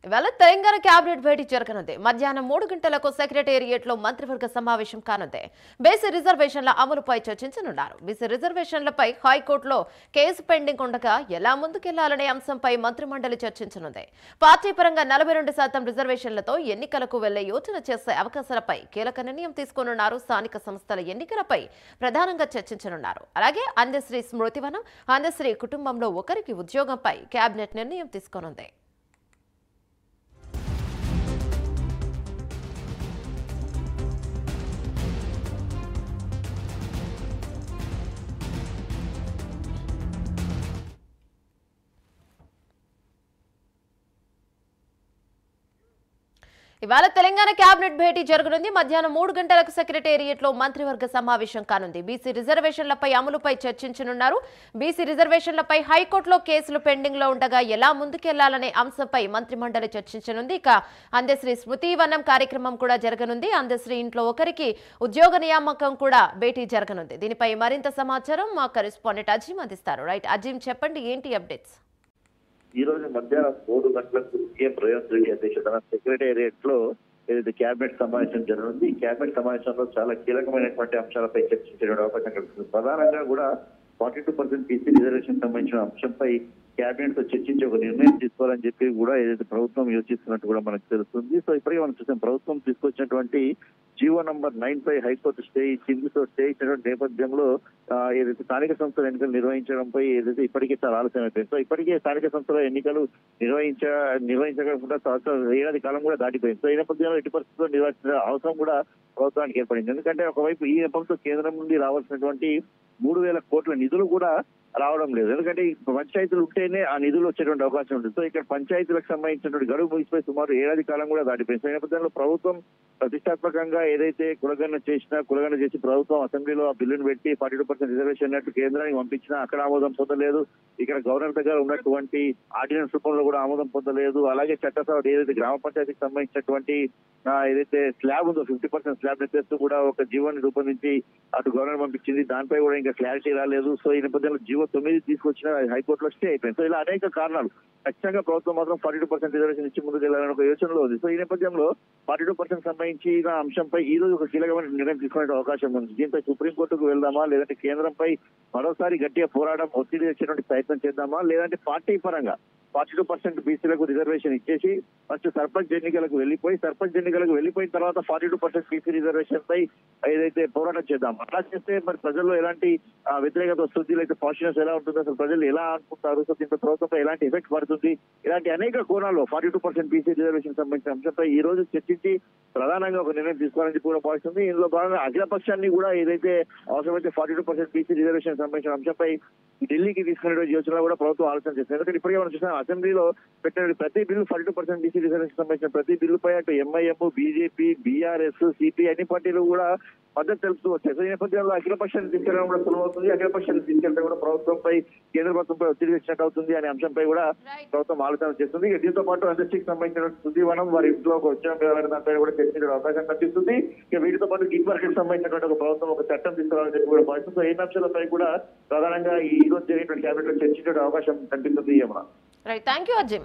ఇవాళ తెలంగాణ కేబినెట్ భేటీ జరగనుంది. మధ్యాహ్నం 3 గంటలకు సెక్రటేరియట్ లో మంత్రివర్గ సమావేశం కానుంది. బీసీ రిజర్వేషన్ల అమలుపై చర్చించనున్నారు. బీసీ రిజర్వేషన్లపై హైకోర్టులో కేసు పెండింగ్ ఉండగా ఎలా ముందుకెళ్లాలనే అంశంపై మంత్రిమండలి చర్చించనుంది. పార్టీ పరంగా 42% రిజర్వేషన్లతో ఎన్నికలకు వెళ్లే యోచన చేసే అవకాశాలపై కీలక నిర్ణయం తీసుకోనున్నారు. స్థానిక సంస్థల ఎన్నికలపై ప్రధానంగా చర్చించనున్నారు. అలాగే అందశ్రీ స్మృతివనం, అందశ్రీ కుటుంబంలో ఒకరికి ఉద్యోగంపై కేబినెట్ నిర్ణయం తీసుకోనుంది. ఇవాళ తెలంగాణ కేబినెట్ భేటీ జరగనుంది. మధ్యాహ్నం 3 గంటలకు సెక్రటేరియట్ లో మంత్రివర్గ సమావేశం కానుంది. బీసీ రిజర్వేషన్లపై అమలుపై చర్చించనున్నారు. బీసీ రిజర్వేషన్లపై హైకోర్టులో కేసులు పెండింగ్ లో ఉండగా ఎలా ముందుకెళ్లాలనే అంశంపై మంత్రిమండలి చర్చించనుంది. ఇక అందశ్రీ స్మృతివనం కార్యక్రమం కూడా జరగనుంది. అందశ్రీ ఇంట్లో ఒకరికి ఉద్యోగ నియామకం కూడా భేటీ జరగనుంది. దీనిపై మరింత సమాచారం మా కరెస్పాండెంట్ అజీం అందిస్తారు. రైట్ అజీం, చెప్పండి ఏంటి అప్డేట్స్? ఈ రోజు మధ్యాహ్నం 3 గంటలకు సీఎం రేవంత్ రెడ్డి అధ్యక్షతన సెక్రటేరియట్ లో ఏదైతే కేబినెట్ సమావేశం జరగనుంది. ఈ కేబినెట్ సమావేశంలో చాలా కీలకమైనటువంటి అంశాలపై చర్చించే అవకాశం కలుగుతుంది. ప్రధానంగా కూడా 42% బీసీ రిజర్వేషన్ సంబంధించిన అంశంపై కేబినెట్ తో చర్చించి ఒక నిర్ణయం తీసుకోవాలని చెప్పి కూడా ఏదైతే ప్రభుత్వం యోచిస్తున్నట్టు కూడా మనకు తెలుస్తుంది. సో ఇప్పటికే మనం చూసాం, ప్రభుత్వం తీసుకొచ్చినటువంటి జీవో నంబర్ 9 పై హైకోర్టు స్టే ఇచ్చింది. సో స్టే ఇచ్చినటువంటి నేపథ్యంలో ఏదైతే స్థానిక సంస్థల ఎన్నికలు నిర్వహించడంపై ఏదైతే ఇప్పటికే చాలా ఆలస్యం అయిపోయింది. సో ఇప్పటికే స్థానిక సంస్థల ఎన్నికలు నిర్వహించకుండా ఏడాది కాలం కూడా దాటిపోయింది. సో ఈ నేపథ్యంలో ఎట్టి పరిస్థితుల్లో నిర్వహించిన అవసరం కూడా ప్రభుత్వానికి ఏర్పడింది. ఎందుకంటే ఒకవైపు ఈ నెపంతో కేంద్రం నుండి రావాల్సినటువంటి 3,000 కోట్ల నిధులు కూడా రావడం లేదు. ఎందుకంటే పంచాయతీలు ఉంటేనే ఆ నిధులు వచ్చేటువంటి అవకాశం ఉంటుంది. సో ఇక్కడ పంచాయతీలకు సంబంధించినటువంటి గడువు ముగిసిపోయి సుమారు ఏడాది కాలం కూడా దాటిపోయింది. సో ఈ నేపథ్యంలో ప్రభుత్వం ప్రతిష్టాత్మకంగా ఏదైతే కులగణన చేసి ప్రభుత్వం అసెంబ్లీలో ఆ బిల్లును పెట్టి 42% రిజర్వేషన్ అన్నట్టు కేంద్రానికి పంపించినా అక్కడ ఆమోదం పొందలేదు. ఇక్కడ గవర్నర్ దగ్గర ఉన్నటువంటి ఆర్డినెన్స్ రూపంలో కూడా ఆమోదం పొందలేదు. అలాగే చట్టసభ ఏదైతే గ్రామ పంచాయతీకి సంబంధించినటువంటి ఏదైతే స్లాబ్ ఉందో 50% స్లాబ్ ఎత్తేస్తూ కూడా ఒక జీవోని రూపొందించి అటు గవర్నర్ పంపించింది. దానిపై కూడా ఇంకా క్లారిటీ రాలేదు. సో ఈ నేపథ్యంలో జీవో 9 తీసుకొచ్చిన హైకోర్టులో స్టే అయిపోయింది. సో ఇలా అనేక కారణాలు. ఖచ్చితంగా ప్రభుత్వం మాత్రం 42% రిజర్వేషన్ ఇచ్చి ముందుకు వెళ్ళాలని ఒక యోచనలో ఉంది. సో ఈ నేపథ్యంలో 42% సంబంధించిన అంశంపై ఈ రోజు ఒక కీలకమైన నిర్ణయం తీసుకునే అవకాశం ఉంది. దీంపై సుప్రీంకోర్టుకు వెళ్దామా, లేదంటే కేంద్రంపై మరోసారి గట్టిగా పోరాటం ఒత్తిడి తెచ్చేటువంటి ప్రయత్నం చేద్దామా, లేదంటే పార్టీ పరంగా 42% బీసీలకు రిజర్వేషన్ ఇచ్చేసి ఫస్ట్ సర్పంచ్ ఎన్నికలకు వెళ్ళిపోయిన తర్వాత 42% బీసీ రిజర్వేషన్ పై ఏదైతే పోరాటం చేద్దాం. అలా చేస్తే మరి ప్రజల్లో ఎలాంటి వ్యతిరేకత వస్తుంది, లేకపోతే పాజిటివ్నెస్ ఎలా ఉంటుంది, అసలు ప్రజలు ఎలా అనుకుంటారు, సో దీంట్లో ప్రభుత్వంపై ఎలాంటి ఎఫెక్ట్ పడుతుంది, ఇలాంటి అనేక కోణాల్లో 42% బీసీ రిజర్వేషన్ సంబంధించిన అంశంపై ఈ రోజు చర్చించి ప్రధానంగా ఒక నిర్ణయం తీసుకోవాలని చెప్పి కూడా భావిస్తుంది. ఇందులో భాగంగా అఖిలపక్షాన్ని కూడా ఏదైతే అవసరమైతే 42% బీసీ రిజర్వేషన్ సంబంధించిన అంశంపై ఢిల్లీకి తీసుకునే యోచన కూడా ప్రభుత్వం ఆలోచన చేస్తుంది. ఎందుకంటే ఇప్పటికే మనం చూసాం, అసెంబ్లీలో పెట్టిన ప్రతి బిల్లు 42% బీసీ రిజర్వేషన్ సంబంధించిన ప్రతి బిల్లుపై అటు ఎంఐఎం, బీజేపీ, బీఆర్ఎస్, సిపిఐ అన్ని పార్టీలు కూడా మద్దతు తెలుపుతూ వచ్చాయి. సో ఈ నేపథ్యంలో అఖిలపక్షాన్ని తీసుకెళ్ళడం కూడా సులభమవుతుంది. అఖిలపక్షాన్ని తీసుకెళ్తే కూడా ప్రభుత్వంపై కేంద్ర ప్రభుత్వంపై ఒత్తిడి తెచ్చినట్టు అవుతుంది అనే అంశంపై కూడా ప్రభుత్వం ఆలోచన చేస్తుంది. దీంతో పాటు అందశ్రీకి సంబంధించిన సుదీవనం వారి ఇంట్లో ఒక ఉద్యోగం దానిపై కూడా చర్చించే అవకాశం కనిపిస్తుంది. ఇక వీటితో పాటు గిగ్ వర్క్ సంబంధించినటువంటి ఒక ప్రభుత్వం ఒక చట్టం తీసుకోవాలని చెప్పి కూడా భావిస్తుంది. సో ఈ అంశాలపై కూడా ప్రధానంగా ఈ రోజు జరిగినటువంటి కేబినెట్ లో చర్చించే అవకాశం కనిపిస్తుంది. Right, thank you Azeem.